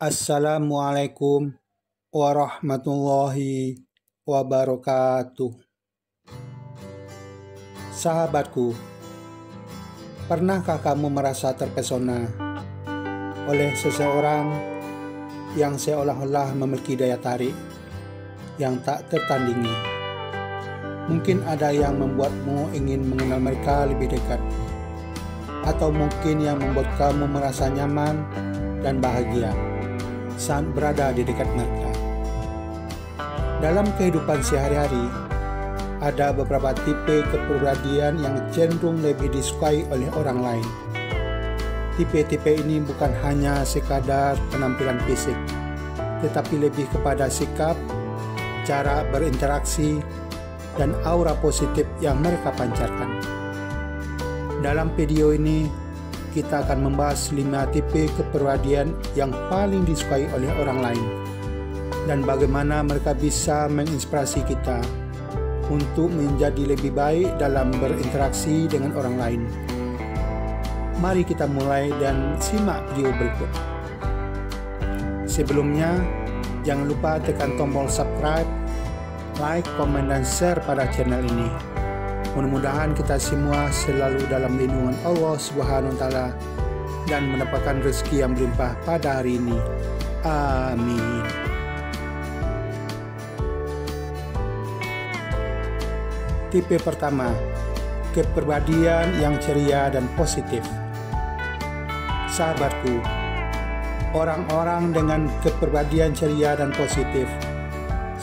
Assalamualaikum warahmatullahi wabarakatuh. Sahabatku, pernahkah kamu merasa terpesona oleh seseorang yang seolah-olah memiliki daya tarik yang tak tertandingi? Mungkin ada yang membuatmu ingin mengenal mereka lebih dekat, atau mungkin yang membuat kamu merasa nyaman dan bahagia saat berada di dekat mereka. Dalam kehidupan sehari-hari, ada beberapa tipe kepribadian yang cenderung lebih disukai oleh orang lain. Tipe-tipe ini bukan hanya sekadar penampilan fisik, tetapi lebih kepada sikap, cara berinteraksi, dan aura positif yang mereka pancarkan. Dalam video ini, kita akan membahas 5 tipe kepribadian yang paling disukai oleh orang lain dan bagaimana mereka bisa menginspirasi kita untuk menjadi lebih baik dalam berinteraksi dengan orang lain. Mari kita mulai dan simak video berikut. Sebelumnya, jangan lupa tekan tombol subscribe, like, komen, dan share pada channel ini. Mudah-mudahan kita semua selalu dalam lindungan Allah Subhanahu wa Ta'ala dan mendapatkan rezeki yang berlimpah pada hari ini. Amin. Tipe pertama, kepribadian yang ceria dan positif. Sahabatku, orang-orang dengan kepribadian ceria dan positif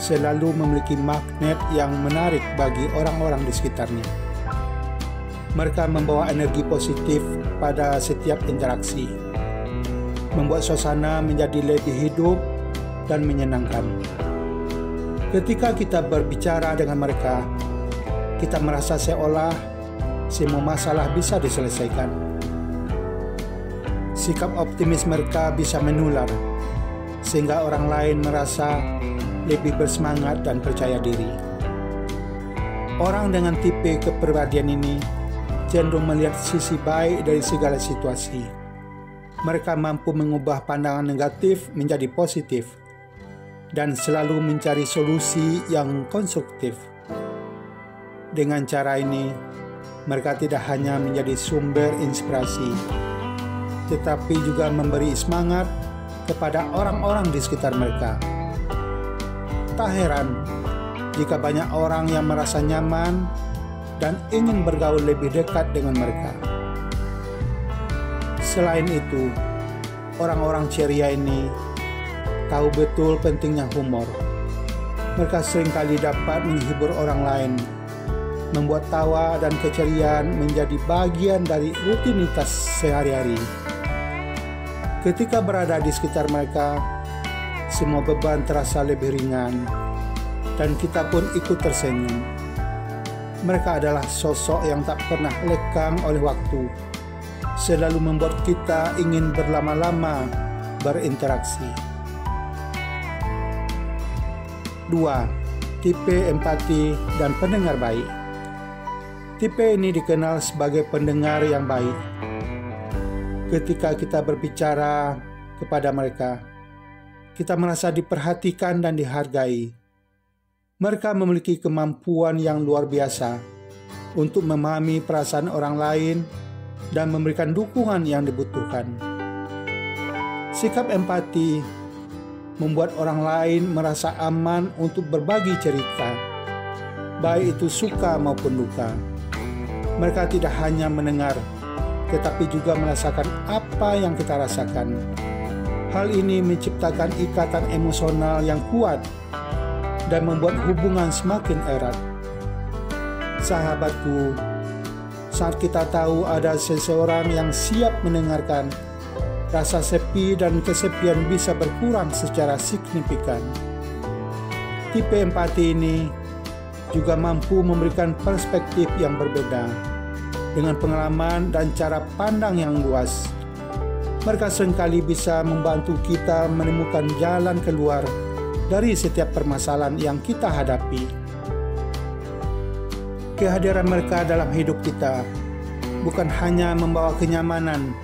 selalu memiliki magnet yang menarik bagi orang-orang di sekitarnya. Mereka membawa energi positif pada setiap interaksi, membuat suasana menjadi lebih hidup dan menyenangkan. Ketika kita berbicara dengan mereka, kita merasa seolah semua masalah bisa diselesaikan. Sikap optimis mereka bisa menular, sehingga orang lain merasa lebih bersemangat dan percaya diri. Orang dengan tipe kepribadian ini cenderung melihat sisi baik dari segala situasi. Mereka mampu mengubah pandangan negatif menjadi positif dan selalu mencari solusi yang konstruktif. Dengan cara ini, mereka tidak hanya menjadi sumber inspirasi, tetapi juga memberi semangat kepada orang-orang di sekitar mereka. Tak heran jika banyak orang yang merasa nyaman dan ingin bergaul lebih dekat dengan mereka. Selain itu, orang-orang ceria ini tahu betul pentingnya humor. Mereka seringkali dapat menghibur orang lain, membuat tawa dan keceriaan menjadi bagian dari rutinitas sehari-hari. Ketika berada di sekitar mereka, semua beban terasa lebih ringan, dan kita pun ikut tersenyum. Mereka adalah sosok yang tak pernah lekang oleh waktu, selalu membuat kita ingin berlama-lama berinteraksi. 2. Tipe empati dan pendengar baik. Tipe ini dikenal sebagai pendengar yang baik. Ketika kita berbicara kepada mereka, kita merasa diperhatikan dan dihargai. Mereka memiliki kemampuan yang luar biasa untuk memahami perasaan orang lain dan memberikan dukungan yang dibutuhkan. Sikap empati membuat orang lain merasa aman untuk berbagi cerita, baik itu suka maupun duka. Mereka tidak hanya mendengar, tetapi juga merasakan apa yang kita rasakan. Hal ini menciptakan ikatan emosional yang kuat dan membuat hubungan semakin erat. Sahabatku, saat kita tahu ada seseorang yang siap mendengarkan, rasa sepi dan kesepian bisa berkurang secara signifikan. Tipe empati ini juga mampu memberikan perspektif yang berbeda, dengan pengalaman dan cara pandang yang luas. Mereka seringkali bisa membantu kita menemukan jalan keluar dari setiap permasalahan yang kita hadapi. Kehadiran mereka dalam hidup kita bukan hanya membawa kenyamanan,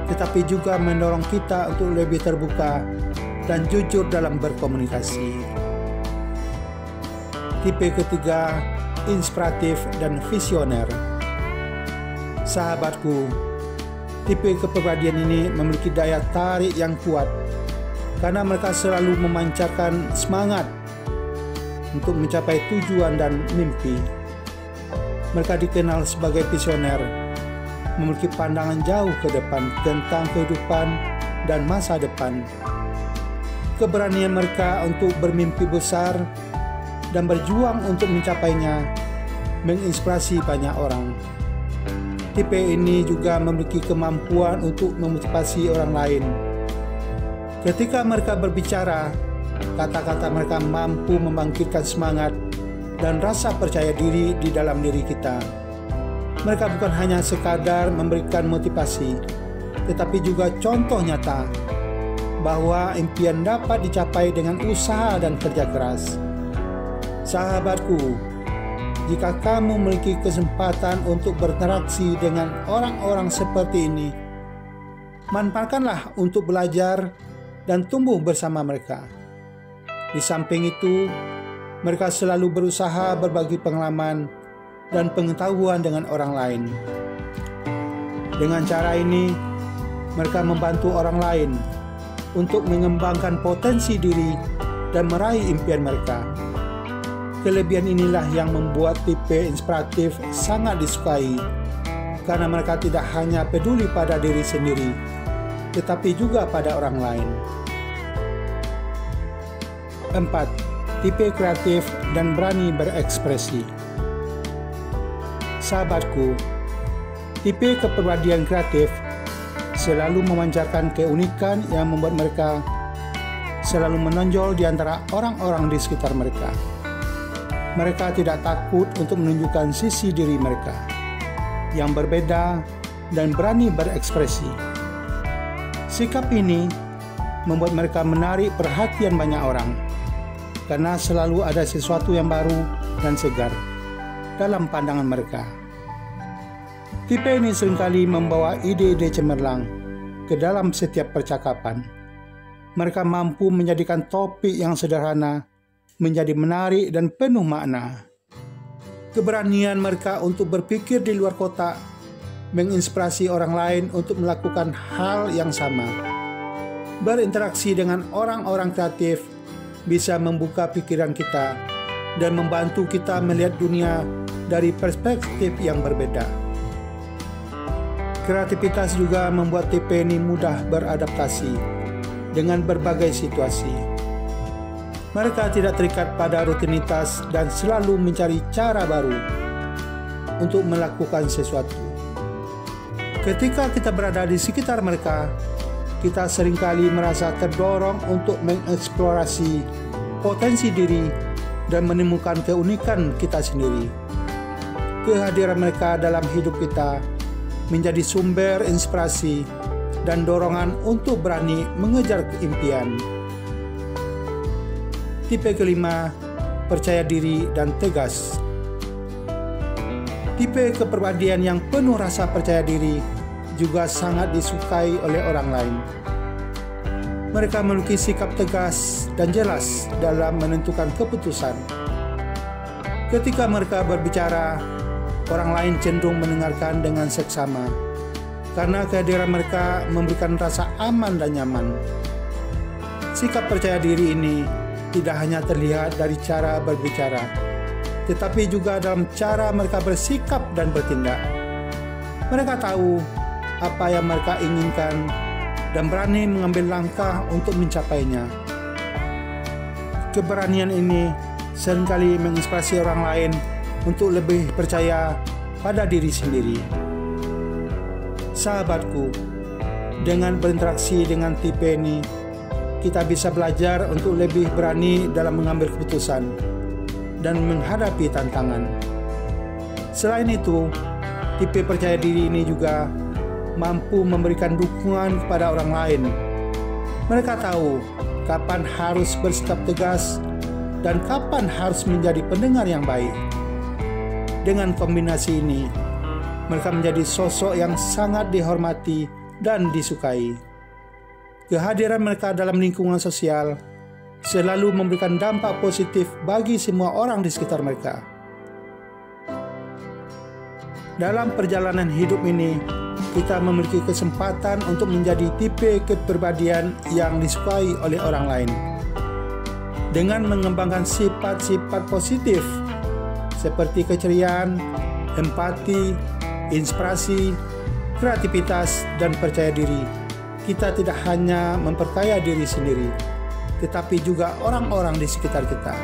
tetapi juga mendorong kita untuk lebih terbuka dan jujur dalam berkomunikasi. Tipe ketiga, inspiratif dan visioner. Sahabatku, tipe kepribadian ini memiliki daya tarik yang kuat karena mereka selalu memancarkan semangat untuk mencapai tujuan dan mimpi. Mereka dikenal sebagai visioner, memiliki pandangan jauh ke depan tentang kehidupan dan masa depan. Keberanian mereka untuk bermimpi besar dan berjuang untuk mencapainya menginspirasi banyak orang. Tipe ini juga memiliki kemampuan untuk memotivasi orang lain. Ketika mereka berbicara, kata-kata mereka mampu membangkitkan semangat dan rasa percaya diri di dalam diri kita. Mereka bukan hanya sekadar memberikan motivasi, tetapi juga contoh nyata bahwa impian dapat dicapai dengan usaha dan kerja keras. Sahabatku, jika kamu memiliki kesempatan untuk berinteraksi dengan orang-orang seperti ini, manfaatkanlah untuk belajar dan tumbuh bersama mereka. Di samping itu, mereka selalu berusaha berbagi pengalaman dan pengetahuan dengan orang lain. Dengan cara ini, mereka membantu orang lain untuk mengembangkan potensi diri dan meraih impian mereka. Kelebihan inilah yang membuat tipe inspiratif sangat disukai, karena mereka tidak hanya peduli pada diri sendiri, tetapi juga pada orang lain. 4. Tipe kreatif dan berani berekspresi. Sahabatku, tipe kepribadian kreatif selalu memancarkan keunikan yang membuat mereka selalu menonjol di antara orang-orang di sekitar mereka. Mereka tidak takut untuk menunjukkan sisi diri mereka yang berbeda dan berani berekspresi. Sikap ini membuat mereka menarik perhatian banyak orang, karena selalu ada sesuatu yang baru dan segar dalam pandangan mereka. Tipe ini seringkali membawa ide-ide cemerlang ke dalam setiap percakapan. Mereka mampu menjadikan topik yang sederhana menjadi menarik dan penuh makna. Keberanian mereka untuk berpikir di luar kotak menginspirasi orang lain untuk melakukan hal yang sama. Berinteraksi dengan orang-orang kreatif bisa membuka pikiran kita dan membantu kita melihat dunia dari perspektif yang berbeda. Kreativitas juga membuat tipe ini mudah beradaptasi dengan berbagai situasi. Mereka tidak terikat pada rutinitas dan selalu mencari cara baru untuk melakukan sesuatu. Ketika kita berada di sekitar mereka, kita seringkali merasa terdorong untuk mengeksplorasi potensi diri dan menemukan keunikan kita sendiri. Kehadiran mereka dalam hidup kita menjadi sumber inspirasi dan dorongan untuk berani mengejar impian. Tipe kelima, percaya diri dan tegas. Tipe kepribadian yang penuh rasa percaya diri juga sangat disukai oleh orang lain. Mereka memiliki sikap tegas dan jelas dalam menentukan keputusan. Ketika mereka berbicara, orang lain cenderung mendengarkan dengan seksama, karena kehadiran mereka memberikan rasa aman dan nyaman. Sikap percaya diri ini tidak hanya terlihat dari cara berbicara, tetapi juga dalam cara mereka bersikap dan bertindak. Mereka tahu apa yang mereka inginkan dan berani mengambil langkah untuk mencapainya. Keberanian ini seringkali menginspirasi orang lain untuk lebih percaya pada diri sendiri. Sahabatku, dengan berinteraksi dengan tipe ini, kita bisa belajar untuk lebih berani dalam mengambil keputusan dan menghadapi tantangan. Selain itu, tipe percaya diri ini juga mampu memberikan dukungan kepada orang lain. Mereka tahu kapan harus bersikap tegas dan kapan harus menjadi pendengar yang baik. Dengan kombinasi ini, mereka menjadi sosok yang sangat dihormati dan disukai. Kehadiran mereka dalam lingkungan sosial selalu memberikan dampak positif bagi semua orang di sekitar mereka. Dalam perjalanan hidup ini, kita memiliki kesempatan untuk menjadi tipe kepribadian yang disukai oleh orang lain. Dengan mengembangkan sifat-sifat positif seperti keceriaan, empati, inspirasi, kreativitas, dan percaya diri, kita tidak hanya memperkaya diri sendiri, tetapi juga orang-orang di sekitar kita.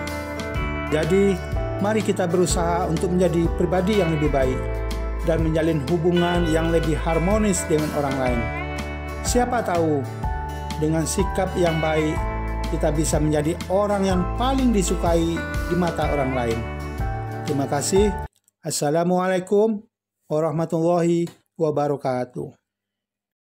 Jadi, mari kita berusaha untuk menjadi pribadi yang lebih baik dan menjalin hubungan yang lebih harmonis dengan orang lain. Siapa tahu, dengan sikap yang baik, kita bisa menjadi orang yang paling disukai di mata orang lain. Terima kasih. Assalamualaikum warahmatullahi wabarakatuh.